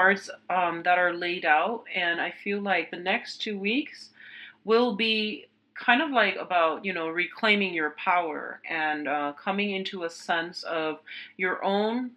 cards that are laid out, and I feel like the next 2 weeks will be kind of like about, reclaiming your power and coming into a sense of your own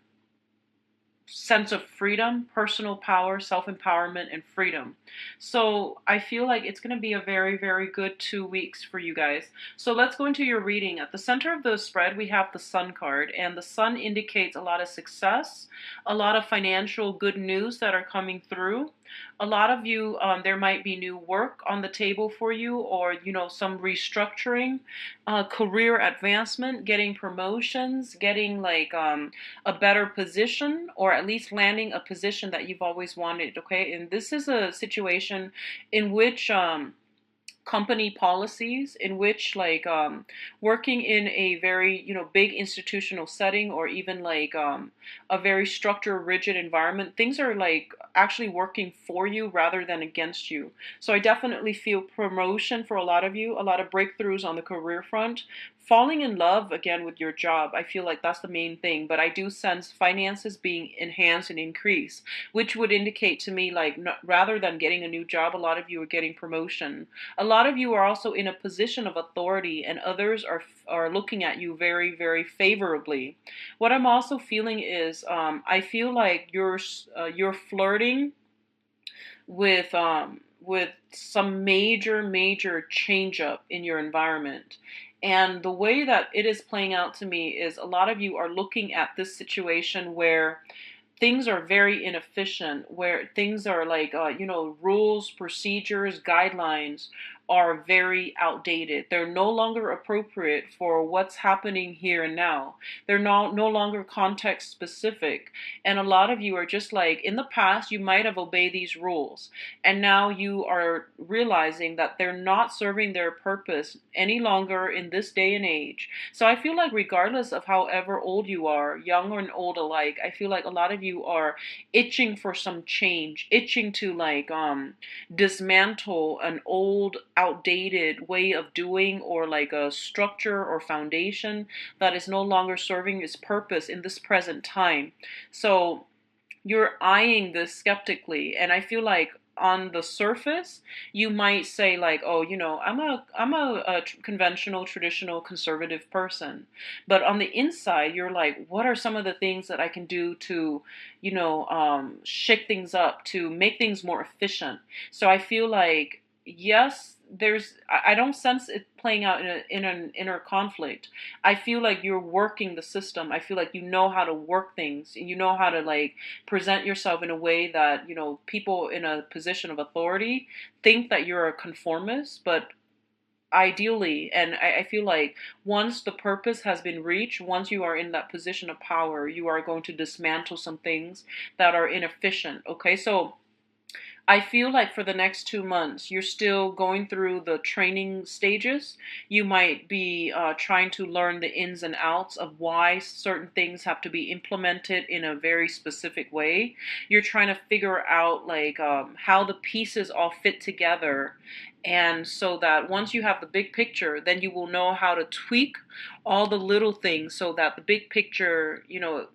sense of freedom, personal power, self empowerment, and freedom. So I feel like it's going to be a very, very good 2 weeks for you guys. So let's go into your reading. At the center of the spread, we have the Sun card, and the Sun indicates a lot of success, a lot of financial good news that are coming through. A lot of you, there might be new work on the table for you, or some restructuring, career advancement, getting promotions, getting like a better position, or at least landing a position that you've always wanted. Okay, and this is a situation in which company policies, in which like working in a very big institutional setting, or even like a very structured rigid environment, things are like actually working for you rather than against you. So I definitely feel promotion for a lot of you, a lot of breakthroughs on the career front, falling in love again with your job. I feel like that's the main thing, but I do sense finances being enhanced and increased, which would indicate to me like rather than getting a new job, a lot of you are getting promotion. A lot of you are also in a position of authority, and others are looking at you very, very favorably. What I'm also feeling is I feel like you're flirting with some major change up in your environment. And the way that it is playing out to me is a lot of you are looking at this situation where things are very inefficient, where things are like, rules, procedures, guidelines are very outdated. They're no longer appropriate for what's happening here and now. They're no longer context specific. And a lot of you are just like, in the past, you might have obeyed these rules. And now you are realizing that they're not serving their purpose any longer in this day and age. So I feel like regardless of however old you are, young and old alike, I feel like a lot of you are itching for some change, itching to like dismantle an old outdated way of doing, or like a structure or foundation that is no longer serving its purpose in this present time. So you're eyeing this skeptically, and I feel like on the surface you might say like, oh, I'm a conventional, traditional, conservative person, but on the inside you're like, what are some of the things that I can do to shake things up, to make things more efficient? So I feel like, yes, I don't sense it playing out in an inner conflict. I feel like you're working the system. I feel like you know how to work things, and you know how to like present yourself in a way that people in a position of authority think that you're a conformist. But ideally, and I feel like once the purpose has been reached, once you are in that position of power, you are going to dismantle some things that are inefficient. Okay, so I feel like for the next 2 months, you're still going through the training stages. You might be trying to learn the ins and outs of why certain things have to be implemented in a very specific way. You're trying to figure out like how the pieces all fit together. And so that once you have the big picture, then you will know how to tweak all the little things so that the big picture,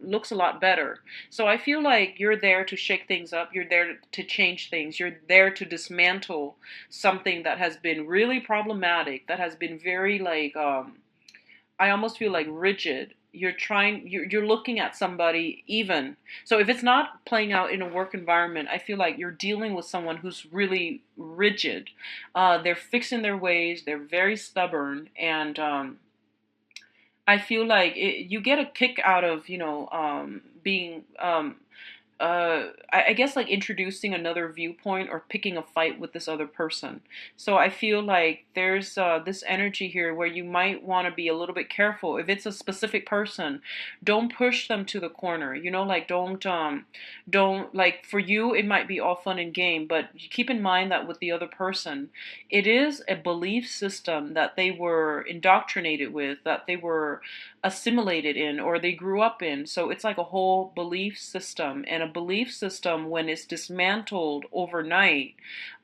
looks a lot better. So I feel like you're there to shake things up. You're there to change things. You're there to dismantle something that has been really problematic, that has been very like I almost feel like rigid. You're looking at somebody even. So if it's not playing out in a work environment, I feel like you're dealing with someone who's really rigid. They're fixed in their ways. They're very stubborn, and I feel like you get a kick out of being I guess like introducing another viewpoint or picking a fight with this other person. So I feel like there's this energy here where you might want to be a little bit careful. If it's a specific person, don't push them to the corner. Like don't like, for you it might be all fun and game, but keep in mind that with the other person, it is a belief system that they were indoctrinated with, that they were assimilated in, or they grew up in. So it's like a whole belief system and a belief system, when it's dismantled overnight,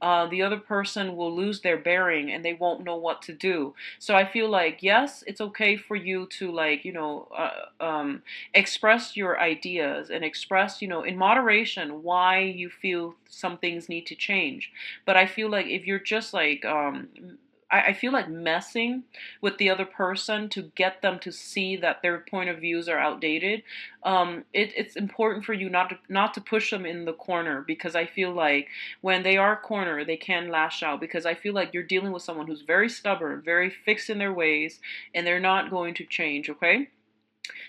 the other person will lose their bearing and they won't know what to do. So I feel like, yes, it's okay for you to, like, express your ideas and express, in moderation, why you feel some things need to change. But I feel like if you're just like, I feel like messing with the other person to get them to see that their point of views are outdated. It's important for you not to push them in the corner, because I feel like when they are cornered, they can lash out, because I feel like you're dealing with someone who's very stubborn, very fixed in their ways, and they're not going to change. Okay.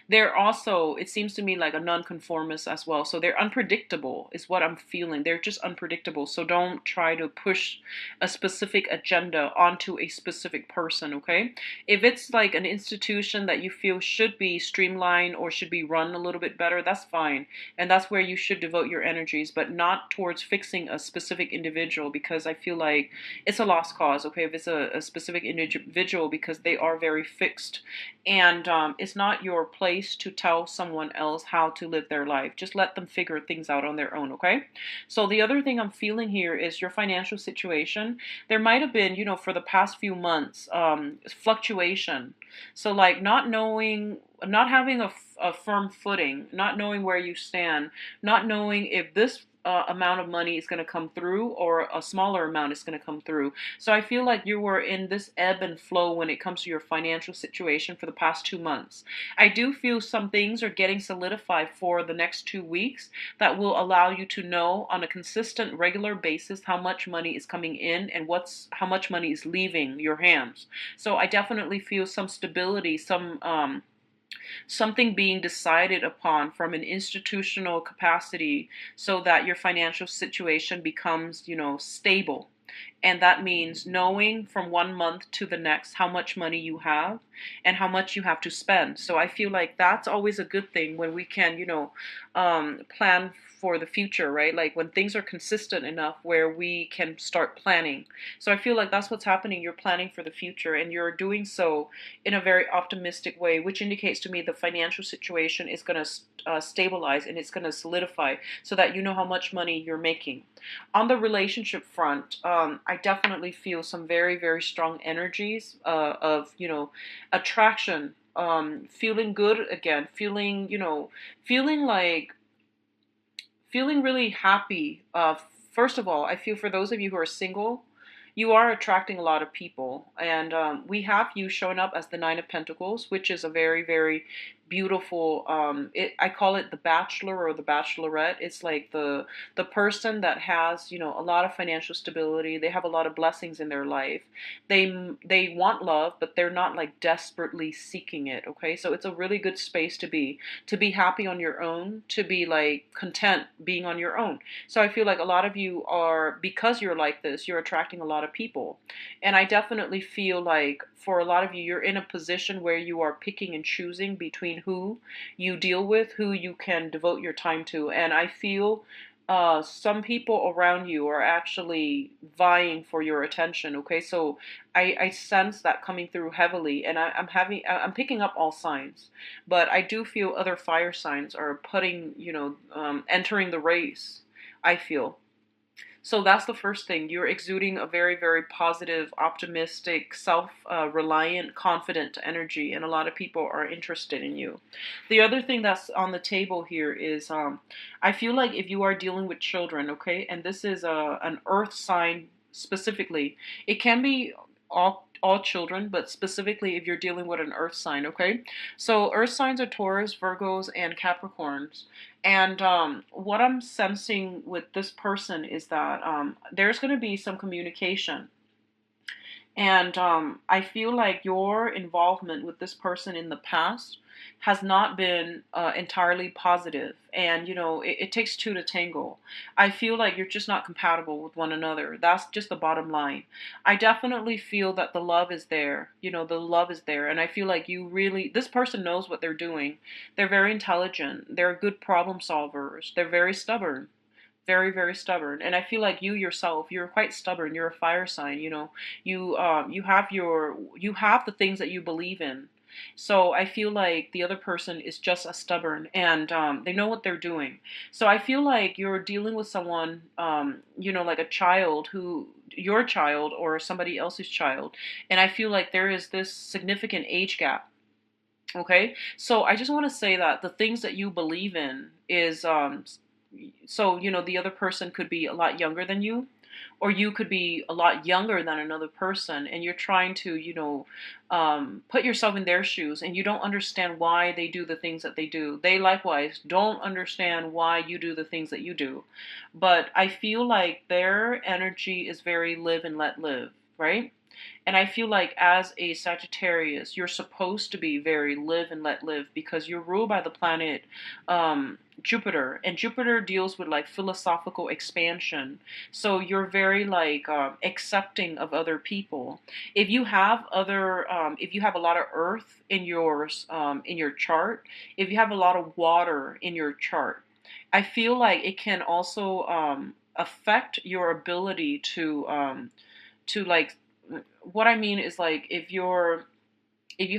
They're also, it seems to me, like a nonconformist as well. So they're unpredictable, is what I'm feeling. They're just unpredictable. So don't try to push a specific agenda onto a specific person, okay? If it's like an institution that you feel should be streamlined or should be run a little bit better, that's fine. And that's where you should devote your energies, but not towards fixing a specific individual, because I feel like it's a lost cause, okay? If it's a specific individual, because they are very fixed, and it's not your place to tell someone else how to live their life. Just let them figure things out on their own, okay? So the other thing I'm feeling here is your financial situation. There might have been, for the past few months, fluctuation. So, like, not knowing, not having a firm footing, not knowing where you stand, not knowing if this amount of money is going to come through, or a smaller amount is going to come through. So I feel like you were in this ebb and flow when it comes to your financial situation for the past 2 months. I do feel some things are getting solidified for the next 2 weeks that will allow you to know on a consistent, regular basis how much money is coming in and how much money is leaving your hands. So I definitely feel some stability, something being decided upon from an institutional capacity, so that your financial situation becomes, stable. And that means knowing from 1 month to the next how much money you have and how much you have to spend. So I feel like that's always a good thing when we can, plan for the future, right? Like when things are consistent enough where we can start planning. So I feel like that's what's happening. You're planning for the future, and you're doing so in a very optimistic way, which indicates to me the financial situation is going to stabilize, and it's going to solidify, so that you know how much money you're making. On the relationship front, I definitely feel some very, very strong energies of, attraction, feeling good again, feeling like, feeling really happy. First of all, I feel for those of you who are single, you are attracting a lot of people. And we have you showing up as the Nine of Pentacles, which is a very, very beautiful, I call it the bachelor or the bachelorette. It's like the person that has, a lot of financial stability. They have a lot of blessings in their life. They want love, but they're not like desperately seeking it, okay? So it's a really good space to be happy on your own, to be like content being on your own. So I feel like a lot of you are, because you're like this, you're attracting a lot of people. And I definitely feel like for a lot of you, you're in a position where you are picking and choosing between who you deal with, who you can devote your time to. And I feel some people around you are actually vying for your attention. Okay, so I sense that coming through heavily, and I'm picking up all signs, but I do feel other fire signs are entering the race. I feel. So that's the first thing. You're exuding a very, very positive, optimistic, self-reliant, confident energy, and a lot of people are interested in you. The other thing that's on the table here is, I feel like if you are dealing with children, okay, and this is an earth sign specifically, it can be all children, but specifically if you're dealing with an earth sign, okay? So earth signs are Taurus, Virgos, and Capricorns. And what I'm sensing with this person is that there's going to be some communication. And I feel like your involvement with this person in the past has not been entirely positive. And, it takes two to tango. I feel like you're just not compatible with one another. That's just the bottom line. I definitely feel that the love is there. The love is there. And I feel like this person knows what they're doing. They're very intelligent. They're good problem solvers. They're very stubborn, very, very stubborn. And I feel like you yourself, you're quite stubborn. You're a fire sign. You have the things that you believe in. So I feel like the other person is just as stubborn, and they know what they're doing. So I feel like you're dealing with someone, like a child who, your child or somebody else's child. And I feel like there is this significant age gap. Okay, so I just want to say that the things that you believe in is so the other person could be a lot younger than you, or you could be a lot younger than another person, and you're trying to put yourself in their shoes, and you don't understand why they do the things that they do. They likewise don't understand why you do the things that you do. But I feel like their energy is very live and let live, right? And I feel like as a Sagittarius, you're supposed to be very live and let live, because you're ruled by the planet Jupiter, and Jupiter deals with like philosophical expansion. So you're very like accepting of other people. If you have a lot of earth in your chart, if you have a lot of water in your chart, I feel like it can also affect your ability to like what I mean is like if you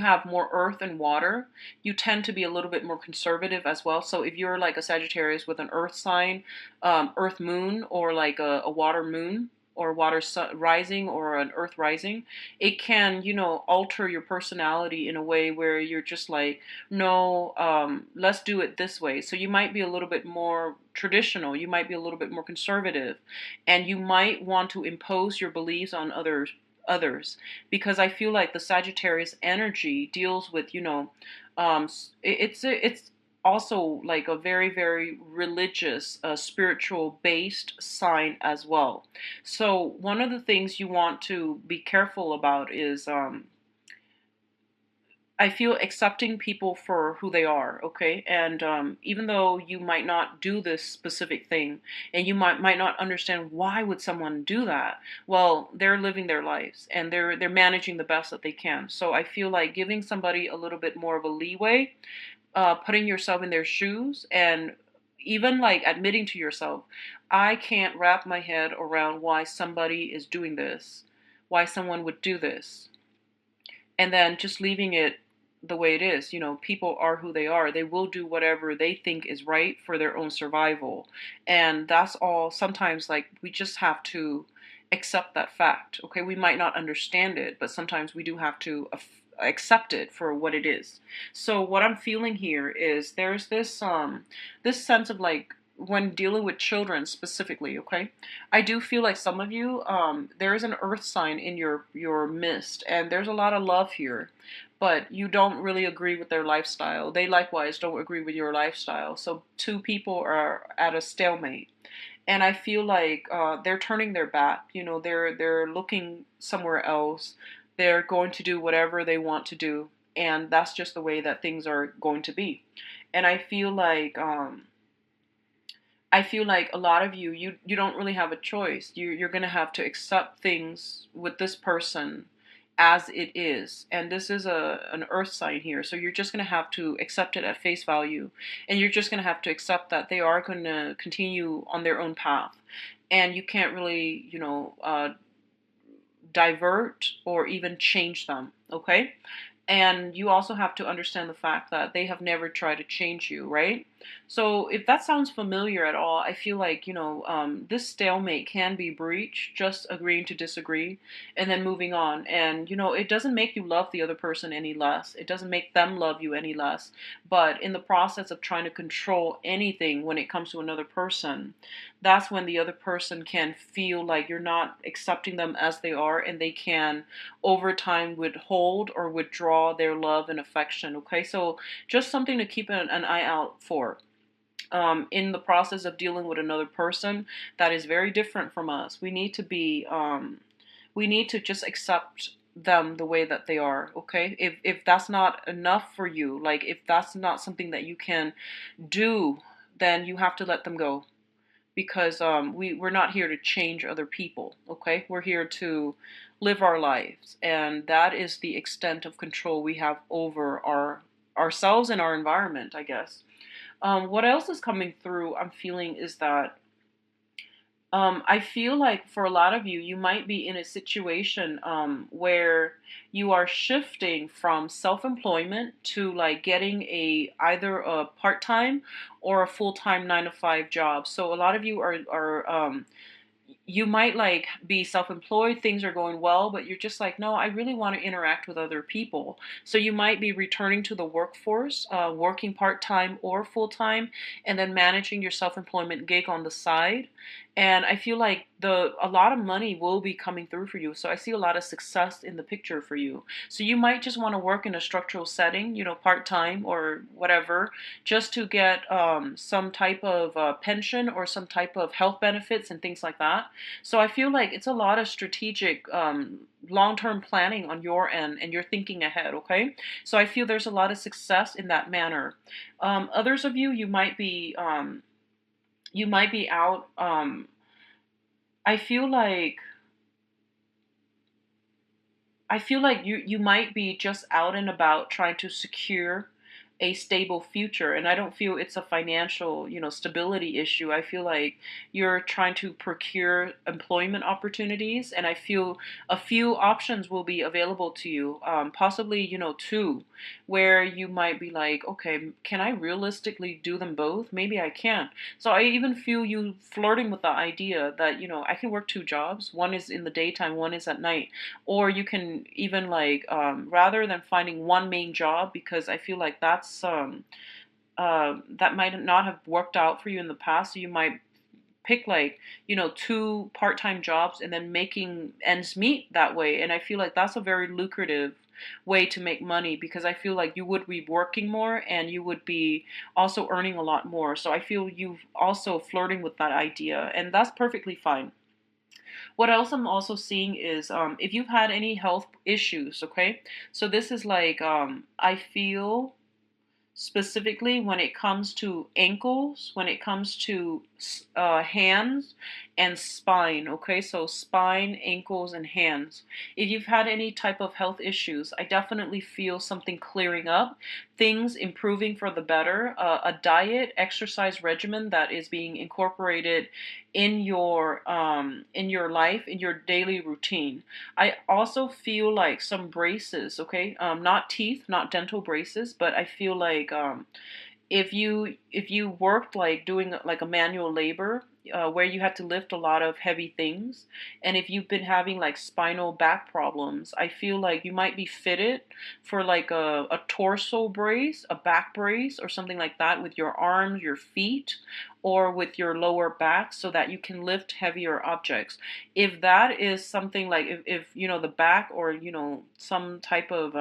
have more earth and water, you tend to be a little bit more conservative as well. So if you're like a Sagittarius with an earth sign, earth moon, or like a water moon, or water rising, or an earth rising, it can, alter your personality in a way where you're just like, no, let's do it this way. So you might be a little bit more traditional, you might be a little bit more conservative, and you might want to impose your beliefs on others, because I feel like the Sagittarius energy deals with, it's also like a very, very religious, spiritual based sign as well. So one of the things you want to be careful about is I feel accepting people for who they are, okay? And even though you might not do this specific thing, and you might not understand why would someone do that, well, they're living their lives, and they're managing the best that they can. So I feel like giving somebody a little bit more of a leeway, putting yourself in their shoes, and even like admitting to yourself, I can't wrap my head around why somebody is doing this, why someone would do this, and then just leaving it the way it is. People are who they are. They will do whatever they think is right for their own survival. And that's all. Sometimes, like, we just have to accept that fact. Okay, we might not understand it, but sometimes we do have to accept it for what it is. So what I'm feeling here is there's this sense of like, when dealing with children specifically, okay, I do feel like some of you, there is an earth sign in your midst, and there's a lot of love here, but you don't really agree with their lifestyle. They likewise don't agree with your lifestyle. So two people are at a stalemate, and I feel like they're turning their back. They're looking somewhere else. They're going to do whatever they want to do, and that's just the way that things are going to be. And I feel like a lot of you don't really have a choice. You're gonna have to accept things with this person as it is, and this is an earth sign here. So you're just gonna have to accept it at face value, and you're just gonna have to accept that they are gonna continue on their own path, and you can't really divert or even change them. Okay. And you also have to understand the fact that they have never tried to change you, right? So if that sounds familiar at all, I feel like, this stalemate can be breached, just agreeing to disagree and then moving on. And, it doesn't make you love the other person any less. It doesn't make them love you any less. But in the process of trying to control anything when it comes to another person, that's when the other person can feel like you're not accepting them as they are, and they can over time withhold or withdraw their love and affection. Okay, so just something to keep an eye out for. In the process of dealing with another person that is very different from us, we need to just accept them the way that they are. Okay, if that's not enough for you, like if that's not something that you can do, then you have to let them go, because we're not here to change other people. Okay, we're here to live our lives, and that is the extent of control we have over ourselves and our environment, I guess. What else is coming through, I'm feeling, is that I feel like for a lot of you, you might be in a situation where you are shifting from self-employment to like getting a either a part-time or a full-time 9 to 5 job. So a lot of you are you might like be self-employed, things are going well, but you're just like, no, I really want to interact with other people. So you might be returning to the workforce, working part-time or full-time, and then managing your self-employment gig on the side. And I feel like the a lot of money will be coming through for you. So I see a lot of success in the picture for you. So you might just want to work in a structural setting, part-time or whatever, just to get some type of pension or some type of health benefits and things like that. So I feel like it's a lot of strategic long-term planning on your end, and you're thinking ahead, okay? So I feel there's a lot of success in that manner. Others of you, you might be out. I feel like I feel like you might be just out and about trying to secure a stable future, and I don't feel it's a financial, stability issue. I feel like you're trying to procure employment opportunities, and I feel a few options will be available to you, possibly, two, where you might be like, okay, can I realistically do them both? Maybe I can. So I even feel you flirting with the idea that, I can work two jobs. One is in the daytime, one is at night. Or you can even like rather than finding one main job, because I feel like that might not have worked out for you in the past. So you might pick like two part-time jobs and then making ends meet that way. And I feel like that's a very lucrative way to make money, because I feel like you would be working more and you would be also earning a lot more. So I feel you also flirting with that idea, and that's perfectly fine. What else I'm also seeing is if you've had any health issues, okay? So this is like, I feel specifically when it comes to ankles, when it comes to hands and spine. Okay, so spine, ankles, and hands. If you've had any type of health issues, I definitely feel something clearing up, things improving for the better, a diet, exercise regimen that is being incorporated in your life, in your daily routine. I also feel like some braces, okay? Not teeth, not dental braces, but I feel like if you worked like doing like a manual labor, where you had to lift a lot of heavy things, and if you've been having like spinal back problems, I feel like you might be fitted for like a torso brace, a back brace, or something like that with your arms, your feet, or with your lower back, so that you can lift heavier objects. If that is something like, if the back, or some type of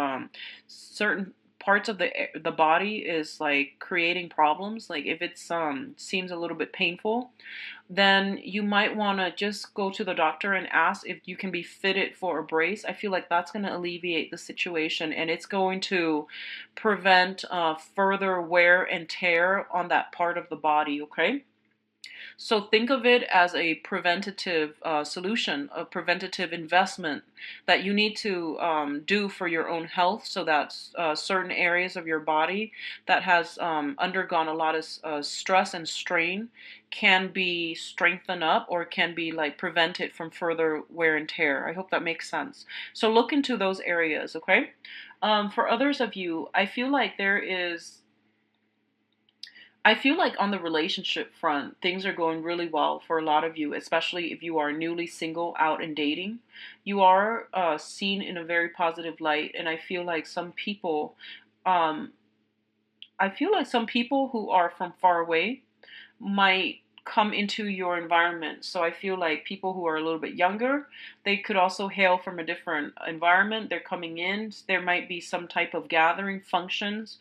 certain parts of the body is like creating problems, like if it's seems a little bit painful, then you might want to just go to the doctor and ask if you can be fitted for a brace. I feel like that's going to alleviate the situation, and it's going to prevent further wear and tear on that part of the body, okay? So think of it as a preventative solution, a preventative investment that you need to do for your own health, so that certain areas of your body that has undergone a lot of stress and strain can be strengthened up, or can be like prevented from further wear and tear. I hope that makes sense. So look into those areas, okay? For others of you, I feel like on the relationship front, things are going really well for a lot of you, especially if you are newly single, out and dating. You are seen in a very positive light, and um, I feel like some people who are from far away might come into your environment. So I feel like people who are a little bit younger, they could also hail from a different environment. They're coming in. There might be some type of gathering, functions,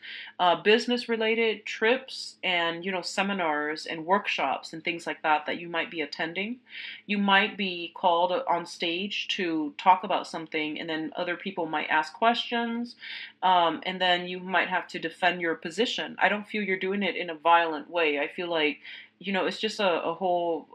business related trips, and seminars and workshops and things like that that you might be attending. You might be called on stage to talk about something, and then other people might ask questions, and then you might have to defend your position. I don't feel you're doing it in a violent way. I feel like it's just a whole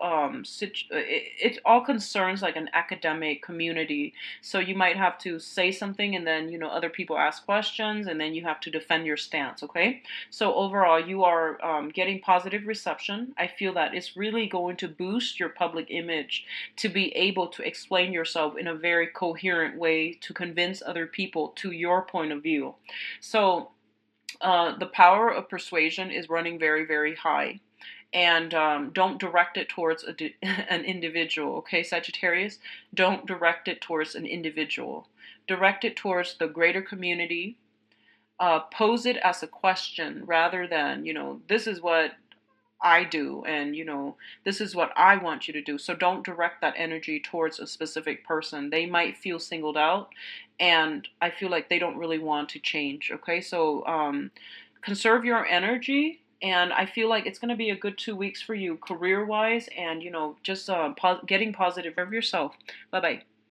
it all concerns like an academic community. So you might have to say something, and then other people ask questions, and then you have to defend your stance. Okay, so overall you are getting positive reception. I feel that it's really going to boost your public image to be able to explain yourself in a very coherent way to convince other people to your point of view. So the power of persuasion is running very, very high. And don't direct it towards an individual, okay, Sagittarius? Don't direct it towards an individual. Direct it towards the greater community. Pose it as a question rather than, this is what I do, and this is what I want you to do. So don't direct that energy towards a specific person. They might feel singled out, and I feel like they don't really want to change. Okay, so conserve your energy, and I feel like it's going to be a good 2 weeks for you career wise, and just getting positive of yourself. Bye bye.